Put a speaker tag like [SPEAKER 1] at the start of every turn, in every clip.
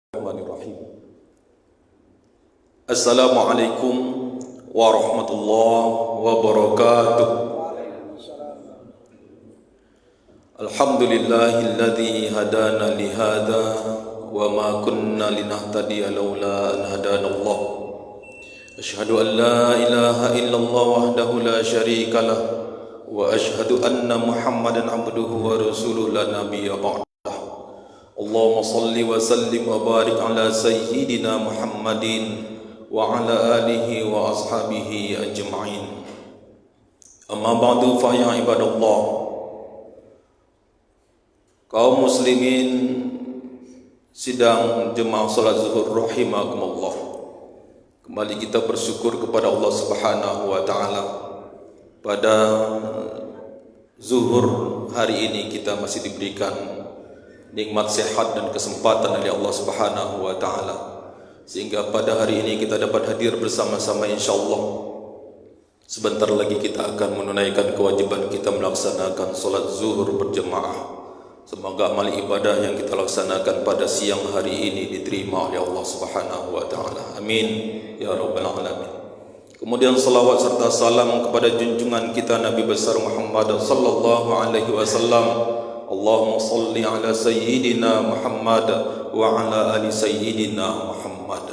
[SPEAKER 1] Bismillahirrahmanirrahim. Assalamualaikum warahmatullahi wabarakatuh. Alhamdulillahilladzi hadana lihada wa ma kunna linahtadiya laula an hadanallah. Asyhadu an la ilaha illallah wahdahu la syarikalah wa asyhadu anna Muhammadan abduhu wa rasuluhu la nabiyya ba'da. Allahumma salli wa sallim wa barik ala sayyidina Muhammadin wa ala alihi wa ashabihi ajma'in. Amma ba'du fa ya ibadallah, kaum muslimin sidang jemaah salat zuhur rahimakumullah. Kembali kita bersyukur kepada Allah Subhanahu wa taala. Pada zuhur hari ini kita masih diberikan nikmat sehat dan kesempatan dari Allah Subhanahu wa taala, sehingga pada hari ini kita dapat hadir bersama-sama insyaallah. Sebentar lagi kita akan menunaikan kewajiban kita melaksanakan salat zuhur berjemaah. Semoga amal ibadah yang kita laksanakan pada siang hari ini diterima oleh Allah Subhanahu wa taala. Amin ya rabbal alamin. Kemudian salawat serta salam kepada junjungan kita Nabi besar Muhammad sallallahu alaihi wasallam. Allahumma salli ala sayyidina Muhammad wa ala ali sayyidina Muhammad.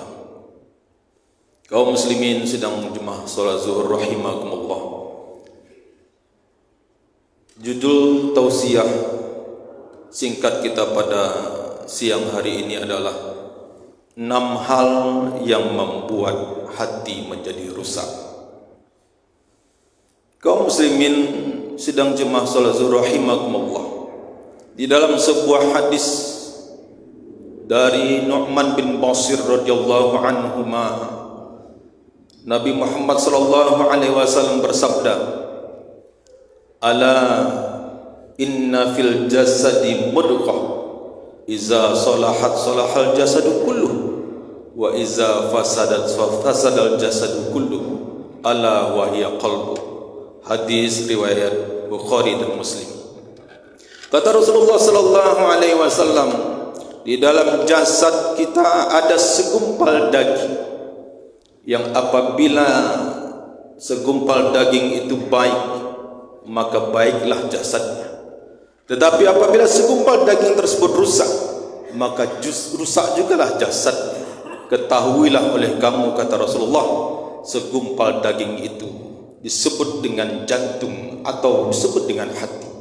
[SPEAKER 1] Kaum muslimin sedang jemaah salat zuhur rahimakumullah. Judul tausiah singkat kita pada siang hari ini adalah 6 hal yang membuat hati menjadi rusak. Kaum muslimin sedang jemaah salat zuhur rahimakumullah. Di dalam sebuah hadis dari Nu'man bin Bashir radhiyallahu anhuma, Nabi Muhammad sallallahu alaihi wasallam bersabda, "Ala inna fil jasadi mudghah, iza salahat salahal jasadu kulluh, wa iza fasadat fasadal jasadu kulluh, ala wa hiya qalbu." Hadis riwayat Bukhari dan Muslim. Kata Rasulullah sallallahu alaihi wasallam, di dalam jasad kita ada segumpal daging yang apabila segumpal daging itu baik, maka baiklah jasadnya. Tetapi apabila segumpal daging tersebut rusak, maka rusak jugalah jasadnya. Ketahuilah oleh kamu, kata Rasulullah, segumpal daging itu disebut dengan jantung atau disebut dengan hati.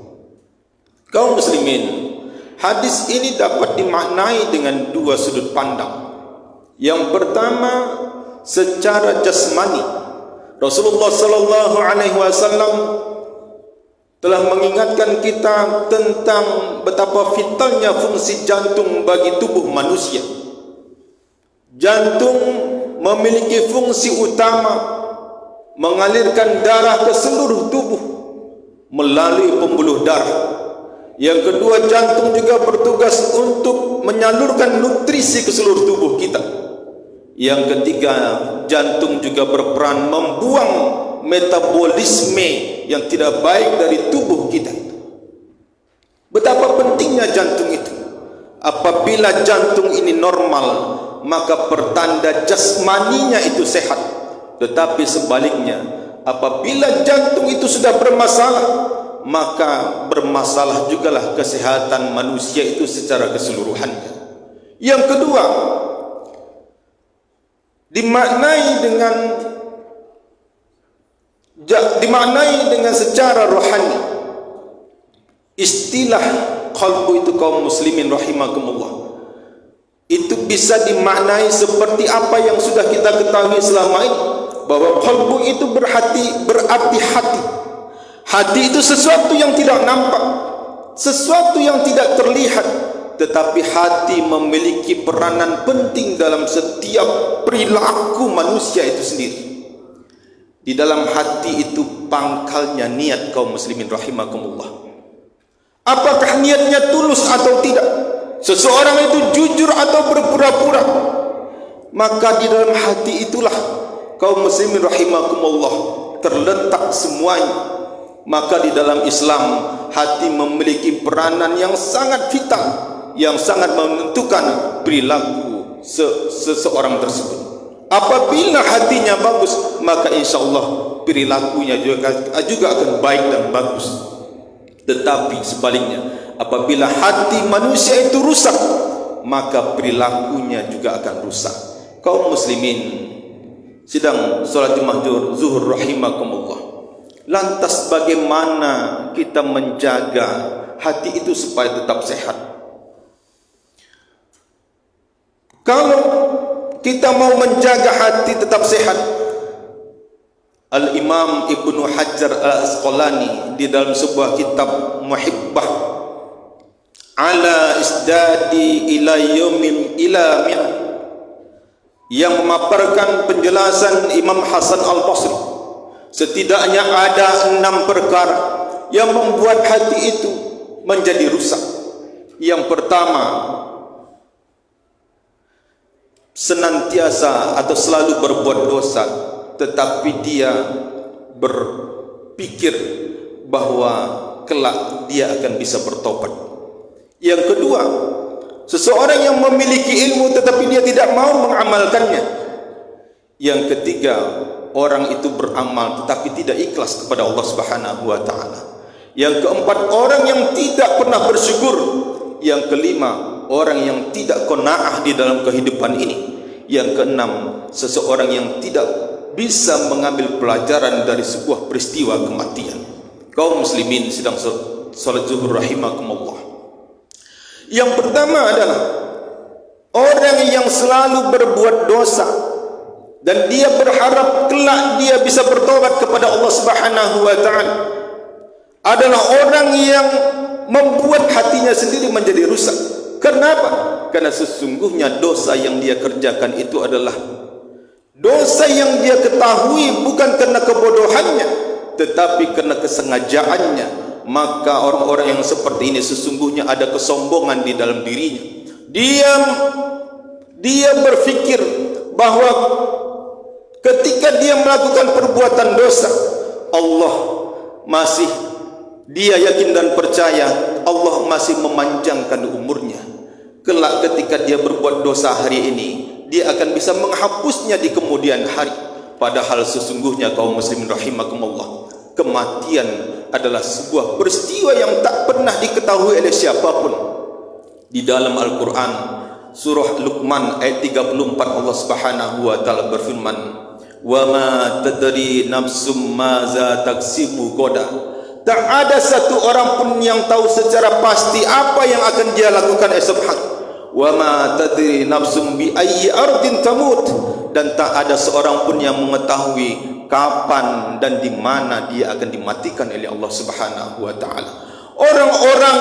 [SPEAKER 1] Kaum muslimin, hadis ini dapat dimaknai dengan 2 sudut pandang. Yang pertama, secara jasmani, Rasulullah sallallahu alaihi wasallam telah mengingatkan kita tentang betapa vitalnya fungsi jantung bagi tubuh manusia. Jantung memiliki fungsi utama mengalirkan darah ke seluruh tubuh melalui pembuluh darah. Yang kedua, jantung juga bertugas untuk menyalurkan nutrisi ke seluruh tubuh kita. Yang ketiga, jantung juga berperan membuang metabolisme yang tidak baik dari tubuh kita. Betapa pentingnya jantung itu. Apabila jantung ini normal, maka pertanda jasmaninya itu sehat. Tetapi sebaliknya, apabila jantung itu sudah bermasalah, maka bermasalah jugalah kesehatan manusia itu secara keseluruhannya. Yang kedua, dimaknai dengan secara rohani. Istilah qalbu itu, kaum muslimin rahimakumullah, itu bisa dimaknai seperti apa yang sudah kita ketahui selama ini, bahwa qalbu itu berarti hati. Hati itu sesuatu yang tidak nampak, sesuatu yang tidak terlihat, tetapi hati memiliki peranan penting dalam setiap perilaku manusia itu sendiri. Di dalam hati itu pangkalnya niat, kaum muslimin rahimakumullah. Apakah niatnya tulus atau tidak? Seseorang itu jujur atau berpura-pura? Maka di dalam hati itulah, kaum muslimin rahimakumullah, terletak semuanya. Maka di dalam Islam, hati memiliki peranan yang sangat vital, yang sangat menentukan perilaku seseorang tersebut. Apabila hatinya bagus, maka insya-Allah perilakunya juga akan baik dan bagus. Tetapi sebaliknya, apabila hati manusia itu rusak, maka perilakunya juga akan rusak. Kaum muslimin sedang salat zuhur rahimakumullah. Lantas bagaimana kita menjaga hati itu supaya tetap sehat? Kalau kita mau menjaga hati tetap sehat, Al-Imam Ibnu Hajar Al-Asqalani di dalam sebuah kitab Muhibbah ala isdadi ila yaumin ila mi'ah yang memaparkan penjelasan Imam Hasan Al-Basri, setidaknya ada 6 perkara yang membuat hati itu menjadi rusak. Yang pertama, senantiasa atau selalu berbuat dosa, tetapi dia berpikir bahwa kelak dia akan bisa bertobat. Yang kedua, seseorang yang memiliki ilmu tetapi dia tidak mau mengamalkannya. Yang ketiga, orang itu beramal tetapi tidak ikhlas kepada Allah Subhanahu wa taala. Yang keempat, orang yang tidak pernah bersyukur. Yang kelima, orang yang tidak qanaah di dalam kehidupan ini. Yang keenam, seseorang yang tidak bisa mengambil pelajaran dari sebuah peristiwa kematian. Kaum muslimin sedang salat zuhur rahimakumullah. Yang pertama adalah orang yang selalu berbuat dosa dan dia berharap kelak dia bisa bertobat kepada Allah Subhanahu wa taala, adalah orang yang membuat hatinya sendiri menjadi rusak. Kenapa? Karena sesungguhnya dosa yang dia kerjakan itu adalah dosa yang dia ketahui bukan karena kebodohannya, tetapi karena kesengajaannya. Maka orang-orang yang seperti ini sesungguhnya ada kesombongan di dalam dirinya. Dia berfikir bahwa ketika dia melakukan perbuatan dosa, Allah masih, dia yakin dan percaya Allah masih memanjangkan umurnya. Kelak ketika dia berbuat dosa hari ini, dia akan bisa menghapusnya di kemudian hari. Padahal sesungguhnya kaum muslimin rahimakumullah, kematian adalah sebuah peristiwa yang tak pernah diketahui oleh siapapun. Di dalam Al-Quran surah Luqman ayat 34, Allah Subhanahu wa taala berfirman, "Wa ma tadri nafsum maza taksibu goda." Tak ada satu orang pun yang tahu secara pasti apa yang akan dia lakukan esok hari. Wa ma tadri nafsum bi ayyi ardin tamut, dan tak ada seorang pun yang mengetahui kapan dan di mana dia akan dimatikan oleh Allah Subhanahu wa taala. Orang-orang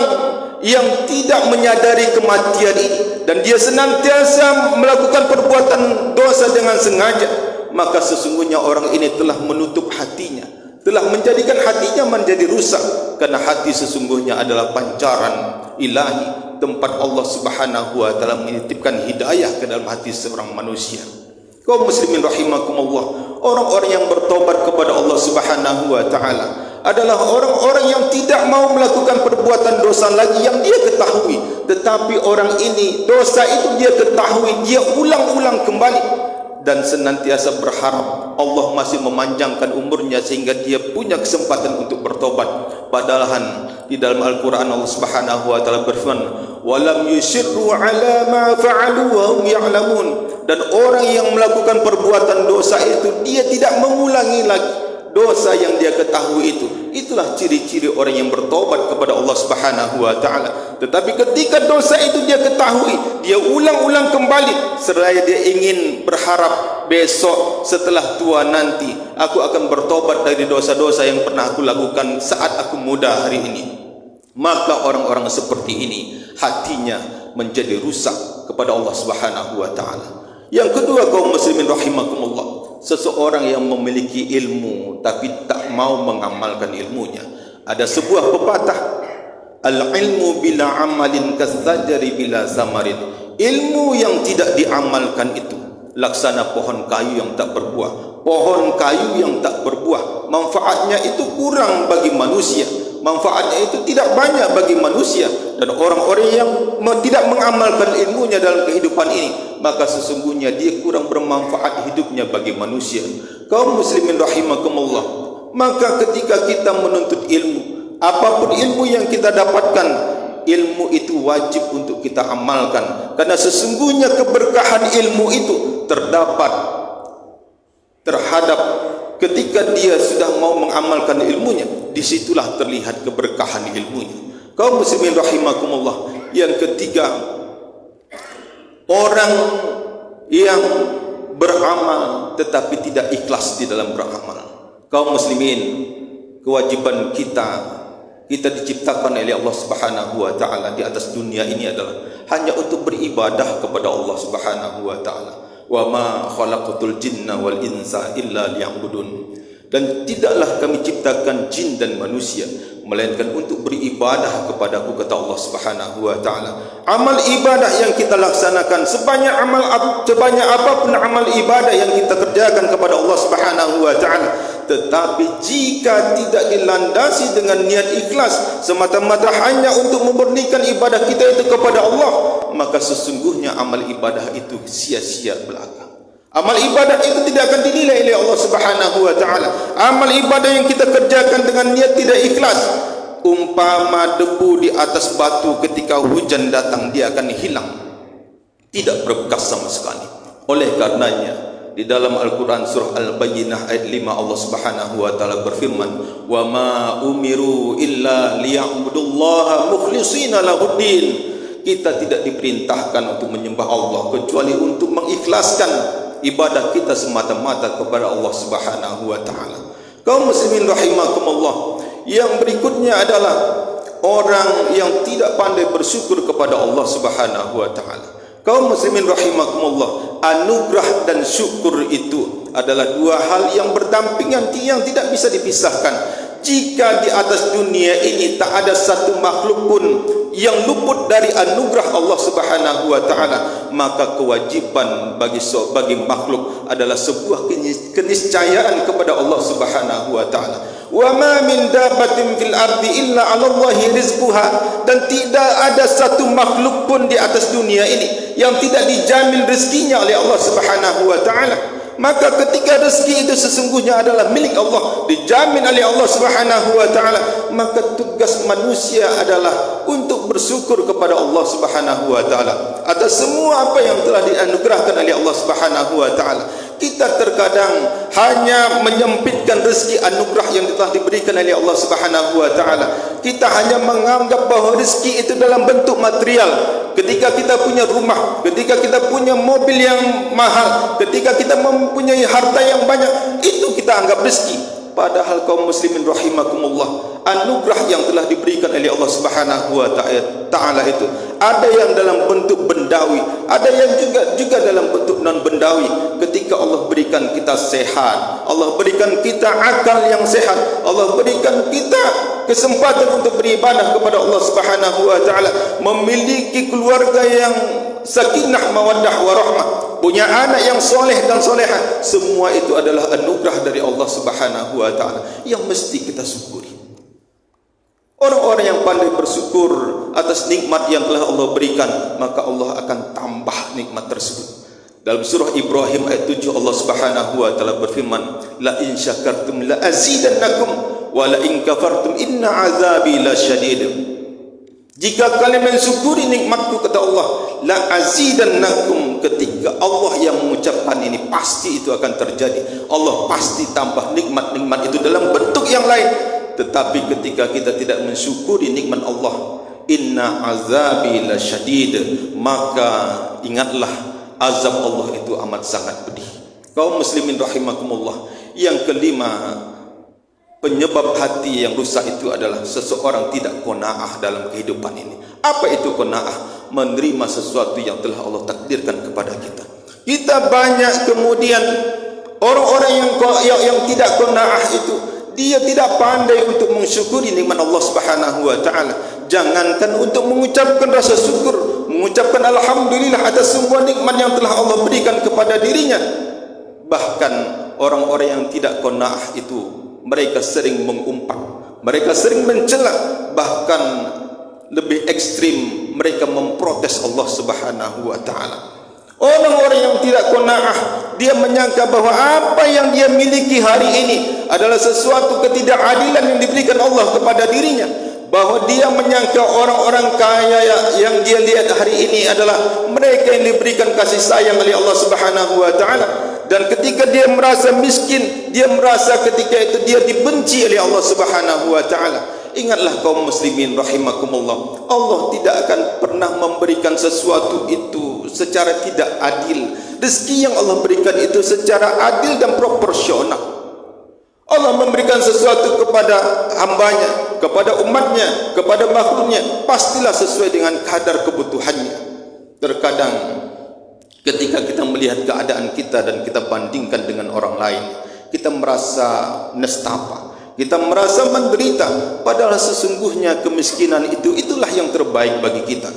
[SPEAKER 1] yang tidak menyadari kematian ini dan dia senantiasa melakukan perbuatan dosa dengan sengaja, maka sesungguhnya orang ini telah menutup hatinya, telah menjadikan hatinya menjadi rusak. Karena hati sesungguhnya adalah pancaran ilahi, tempat Allah Subhanahu wa taala menitipkan hidayah ke dalam hati seorang manusia. Kaum muslimin rahimakumullah, orang-orang yang bertobat kepada Allah Subhanahu wa taala adalah orang-orang yang tidak mau melakukan perbuatan dosa lagi yang dia ketahui, tetapi orang ini dosa itu dia ketahui, dia ulang-ulang kembali dan senantiasa berharap Allah masih memanjangkan umurnya sehingga dia punya kesempatan untuk bertobat. Padahal di dalam Al-Quran Allah Subhanahu wa taala berfirman, "Walam yusirru ala ma fa'alu wa hum ya'lamun." Dan orang yang melakukan perbuatan dosa itu dia tidak mengulangi lagi dosa yang dia ketahui itu. Itulah ciri-ciri orang yang bertobat kepada Allah Subhanahu wa taala. Tetapi ketika dosa itu dia ketahui, dia ulang-ulang kembali seraya dia ingin berharap besok setelah tua nanti aku akan bertobat dari dosa-dosa yang pernah aku lakukan saat aku muda hari ini. Maka orang-orang seperti ini hatinya menjadi rusak kepada Allah Subhanahu wa taala. Yang kedua, kaum muslimin rahimakumullah, seseorang yang memiliki ilmu tapi tak mau mengamalkan ilmunya. Ada sebuah pepatah, al-ilmu bila amalin kasajari bila samarin. Ilmu yang tidak diamalkan itu laksana pohon kayu yang tak berbuah. Pohon kayu yang tak berbuah, manfaatnya itu kurang bagi manusia. manfaatnya itu tidak banyak bagi manusia, dan orang-orang yang tidak mengamalkan ilmunya dalam kehidupan ini, maka sesungguhnya dia kurang bermanfaat hidupnya bagi manusia. Kaum muslimin rahimakumullah, maka ketika kita menuntut ilmu, apapun ilmu yang kita dapatkan, ilmu itu wajib untuk kita amalkan, karena sesungguhnya keberkahan ilmu itu terdapat terhadap ketika dia sudah mau mengamalkan ilmunya, disitulah terlihat keberkahan ilmunya. Kaum muslimin rahimakumullah, yang ketiga, orang yang beramal tetapi tidak ikhlas di dalam beramal. Kaum muslimin, kewajiban kita diciptakan oleh Allah Subhanahu wa taala di atas dunia ini adalah hanya untuk beribadah kepada Allah Subhanahu wa taala. Wa ma khalaqatul jinna wal insa illa liya'budun. Dan tidaklah kami ciptakan jin dan manusia melainkan untuk beribadah kepadaku, kata Allah Subhanahu wa taala. Amal ibadah yang kita laksanakan, sebanyak apapun amal ibadah yang kita kerjakan kepada Allah Subhanahu wa taala, tetapi jika tidak dilandasi dengan niat ikhlas semata-mata hanya untuk memurnikan ibadah kita itu kepada Allah, maka sesungguhnya amal ibadah itu sia-sia belaka. Amal ibadah itu tidak akan dinilai oleh Allah Subhanahu wa taala. Amal ibadah yang kita kerjakan dengan niat tidak ikhlas, umpama debu di atas batu ketika hujan datang, dia akan hilang, tidak berbekas sama sekali. Oleh karenanya, di dalam Al-Quran surah Al-Bayyinah ayat 5, Allah Subhanahu wa taala berfirman, "Wa ma umiru illa liya'budullaha mukhlishina lahuddin." Kita tidak diperintahkan untuk menyembah Allah kecuali untuk mengikhlaskan ibadah kita semata-mata kepada Allah Subhanahu wa taala. Kaum muslimin rahimakumullah, yang berikutnya adalah orang yang tidak pandai bersyukur kepada Allah Subhanahu wa taala. Kaum muslimin rahimakumullah, anugerah dan syukur itu adalah dua hal yang berdampingan, yang tidak bisa dipisahkan. Jika di atas dunia ini tak ada satu makhluk pun yang luput dari anugerah Allah Subhanahu wa taala, maka kewajiban bagi makhluk adalah sebuah keniscayaan kepada Allah Subhanahu wa taala. Wa ma min dabbatin fil ardi illa 'ala Allahi rizquha, dan tidak ada satu makhluk pun di atas dunia ini yang tidak dijamin rezekinya oleh Allah Subhanahu wa taala. Maka ketika rezeki itu sesungguhnya adalah milik Allah, dijamin oleh Allah Subhanahu wa taala, maka tugas manusia adalah untuk bersyukur kepada Allah Subhanahu wa taala atas semua apa yang telah dianugerahkan oleh Allah Subhanahu wa taala. Kita terkadang hanya menyempitkan rezeki anugerah yang telah diberikan oleh Allah Subhanahu wa taala. Kita hanya menganggap bahawa rezeki itu dalam bentuk material. Ketika kita punya rumah, ketika kita punya mobil yang mahal, ketika kita mempunyai harta yang banyak, itu kita anggap rezeki. Padahal kaum muslimin rahimakumullah, anugerah yang telah diberikan oleh Allah Subhanahu wa taala itu ada yang dalam bentuk bendawi, ada yang juga dalam bentuk non bendawi. Ketika Allah berikan kita sehat, Allah berikan kita akal yang sehat, Allah berikan kita kesempatan untuk beribadah kepada Allah Subhanahu wa taala, memiliki keluarga yang sakinah mawaddah warahmah, punya anak yang soleh dan soleha, semua itu adalah anugerah dari Allah Subhanahu wa taala yang mesti kita syukuri. Orang-orang yang pandai bersyukur atas nikmat yang telah Allah berikan, maka Allah akan tambah nikmat tersebut. Dalam surah Ibrahim ayat 7, Allah Subhanahu wa taala berfirman, "La in syakartum la azidannakum wa la in kafartum inna azabi lasyadid." Jika kalian mensyukuri nikmatku, kata Allah, la azidannakum, ketika Allah yang mengucapkan ini pasti itu akan terjadi. Allah pasti tambah nikmat-nikmat itu dalam bentuk yang lain. Tetapi ketika kita tidak mensyukuri nikmat Allah, inna azabi lasyadid, maka ingatlah azab Allah itu amat sangat pedih. Kaum muslimin rahimakumullah, yang kelima, penyebab hati yang rusak itu adalah seseorang tidak qanaah dalam kehidupan ini. Apa itu qanaah? Menerima sesuatu yang telah Allah takdirkan kepada kita. Kita banyak kemudian orang-orang yang tidak qanaah itu, dia tidak pandai untuk mensyukuri nikmat Allah Subhanahu wa taala. Jangankan untuk mengucapkan rasa syukur, mengucapkan alhamdulillah atas semua nikmat yang telah Allah berikan kepada dirinya. Bahkan orang-orang yang tidak qanaah itu, mereka sering mengumpat, Mereka sering mencela, bahkan lebih ekstrim mereka memprotes Allah Subhanahu wa taala. Orang-orang yang tidak qanaah, dia menyangka bahwa apa yang dia miliki hari ini adalah sesuatu ketidakadilan yang diberikan Allah kepada dirinya. Bahwa dia menyangka orang-orang kaya yang dia lihat hari ini adalah mereka yang diberikan kasih sayang oleh Allah Subhanahu wa taala. Dan ketika dia merasa miskin, dia merasa ketika itu dia dibenci oleh Allah Subhanahu wa taala. Ingatlah kaum muslimin rahimakumullah, Allah tidak akan pernah memberikan sesuatu itu secara tidak adil. Rezeki yang Allah berikan itu secara adil dan proporsional. Allah memberikan sesuatu kepada hambanya, kepada umatnya, kepada makhluknya, pastilah sesuai dengan kadar kebutuhannya. Terkadang ketika kita melihat keadaan kita dan kita bandingkan dengan orang lain, kita merasa nestapa, kita merasa menderita, padahal sesungguhnya kemiskinan itulah yang terbaik bagi kita.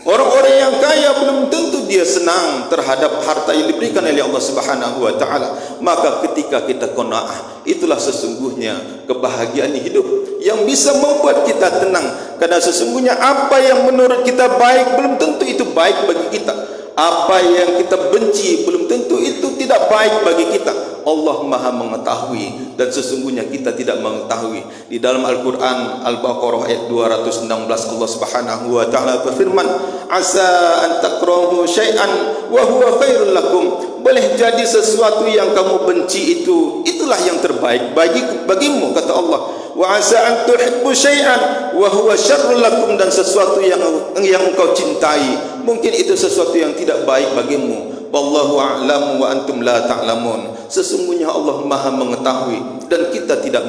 [SPEAKER 1] Orang-orang yang kaya belum tentu dia senang terhadap harta yang diberikan oleh Allah Subhanahu wa taala. Maka ketika kita qanaah, itulah sesungguhnya kebahagiaan hidup yang bisa membuat kita tenang. Karena sesungguhnya apa yang menurut kita baik belum tentu itu baik bagi kita. Apa yang kita benci belum tentu itu tidak baik bagi kita. Allah Maha mengetahui dan sesungguhnya kita tidak mengetahui. Di dalam Al-Quran Al-Baqarah ayat 216 Allah Subhanahu wa taala berfirman, "Asa an takrahu syai'an wa huwa khairul lakum." Boleh jadi sesuatu yang kamu benci itulah yang terbaik bagimu, kata Allah. Wa asa an tuhibbu syai'an wa huwa syarrul lakum, dan sesuatu yang engkau cintai mungkin itu sesuatu yang tidak baik bagimu. Wallahu a'lamu wa antum la ta'lamun. Sesungguhnya Allah Maha mengetahui dan kita tidak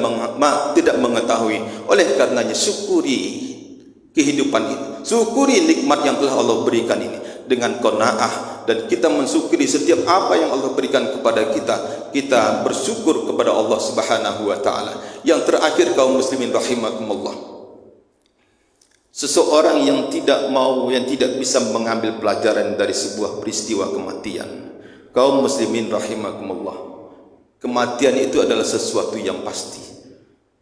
[SPEAKER 1] mengetahui. Oleh karenanya syukuri kehidupan ini, syukuri nikmat yang telah Allah berikan ini dengan qanaah, dan kita mensyukuri setiap apa yang Allah berikan kepada kita. Kita bersyukur kepada Allah Subhanahu wa taala. Yang terakhir kaum muslimin rahimakumullah, seseorang yang tidak bisa mengambil pelajaran dari sebuah peristiwa kematian. Kaum muslimin rahimakumullah, kematian itu adalah sesuatu yang pasti.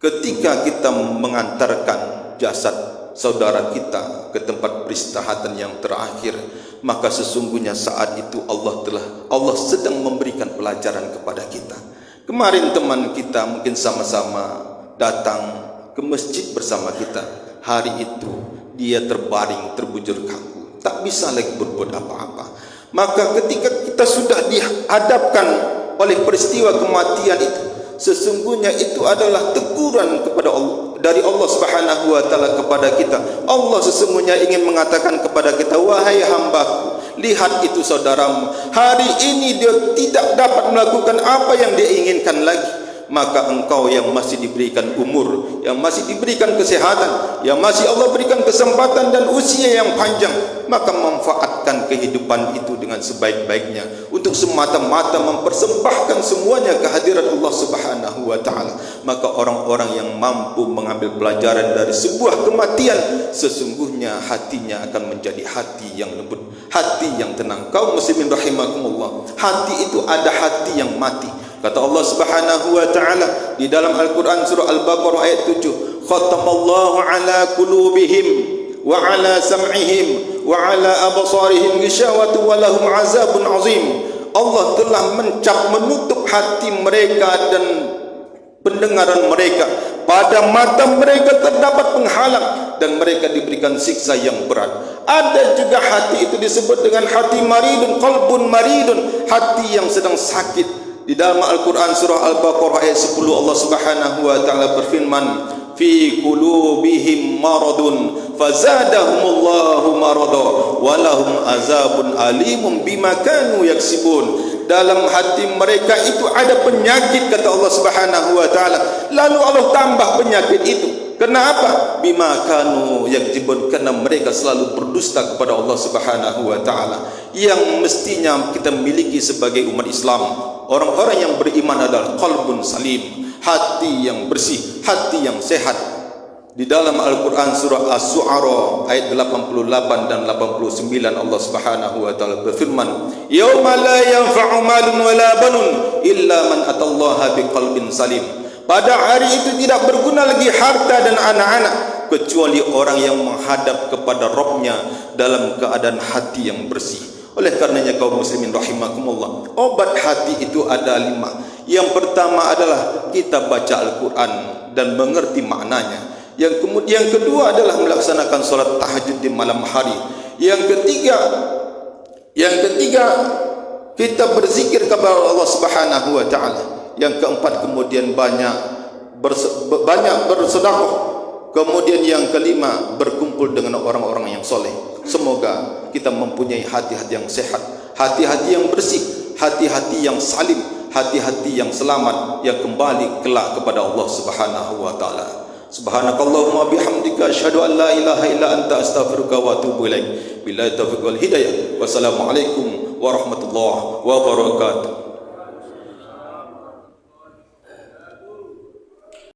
[SPEAKER 1] Ketika kita mengantarkan jasad saudara kita ke tempat peristirahatan yang terakhir, maka sesungguhnya saat itu Allah sedang memberikan pelajaran kepada kita. Kemarin teman kita mungkin sama-sama datang ke masjid bersama kita. Hari itu dia terbaring, terbujur kaku, tak bisa lagi berbuat apa-apa. Maka ketika kita sudah dihadapkan oleh peristiwa kematian itu, sesungguhnya itu adalah teguran kepada Allah, dari Allah Subhanahu wa taala kepada kita. Allah sesungguhnya ingin mengatakan kepada kita, wahai hambaku, lihat itu saudaramu, hari ini dia tidak dapat melakukan apa yang dia inginkan lagi. Maka engkau yang masih diberikan umur, yang masih diberikan kesehatan, yang masih Allah berikan kesempatan dan usia yang panjang, maka manfaatkan kehidupan itu dengan sebaik-baiknya untuk semata-mata mempersembahkan semuanya kehadirat Allah Subhanahu wa taala. Maka orang-orang yang mampu mengambil pelajaran dari sebuah kematian, sesungguhnya hatinya akan menjadi hati yang lembut, hati yang tenang. Kaum muslimin rahimakumullah, hati itu ada hati yang mati. Kata Allah Subhanahu wa taala di dalam Al-Quran surah Al-Baqarah ayat 7, khatamallahu ala qulubihim wa ala sam'ihim wa ala absarihim ghishawatu wa lahum azabun azim. Allah telah menutup hati mereka dan pendengaran mereka, pada mata mereka terdapat penghalang dan mereka diberikan siksa yang berat. Ada juga hati itu disebut dengan hati maridun, qalbun maridun, hati yang sedang sakit. Di dalam Al-Quran surah Al-Baqarah ayat 10 Allah Subhanahu wa taala berfirman, fi qulubihim maradun fazadahumullahu marada wa lahum azabun alimun bima kanu yaksibun. Dalam hati mereka itu ada penyakit, kata Allah Subhanahu wa taala. Lalu Allah tambah penyakit itu. Kenapa? Bima kanu yaksibun, karena mereka selalu berdusta kepada Allah Subhanahu wa taala. Yang mestinya kita miliki sebagai umat Islam, orang-orang yang beriman adalah qalbun salim, hati yang bersih, hati yang sehat. Di dalam Al-Quran surah As-Su'ara ayat 88 dan 89 Allah Subhanahu wa taala berfirman, yauma la yanfa'u malun wala banun illa man atallaha biqalbin salim. Pada hari itu tidak berguna lagi harta dan anak-anak, kecuali orang yang menghadap kepada Rabb-Nya dalam keadaan hati yang bersih. Oleh karenanya kaum muslimin rahimakumullah, obat hati itu ada 5. Yang pertama adalah kita baca Al-Quran dan mengerti maknanya. Yang kedua adalah melaksanakan solat tahajud di malam hari. Yang ketiga kita berzikir kepada Allah Subhanahu wa taala. Yang keempat kemudian banyak bersedekah. Kemudian yang kelima berkumpul dengan orang-orang yang soleh. Semoga kita mempunyai hati-hati yang sehat, hati-hati yang bersih, hati-hati yang salim, hati-hati yang selamat, yang kembali kelak kepada Allah Subhanahu wa taala. Subhanakallahumma bihamdika asyhadu an la ilaha illa anta astaghfiruka wa atubu ilaik. Billahi taufiq wal hidayah. Wassalamualaikum warahmatullahi wabarakatuh.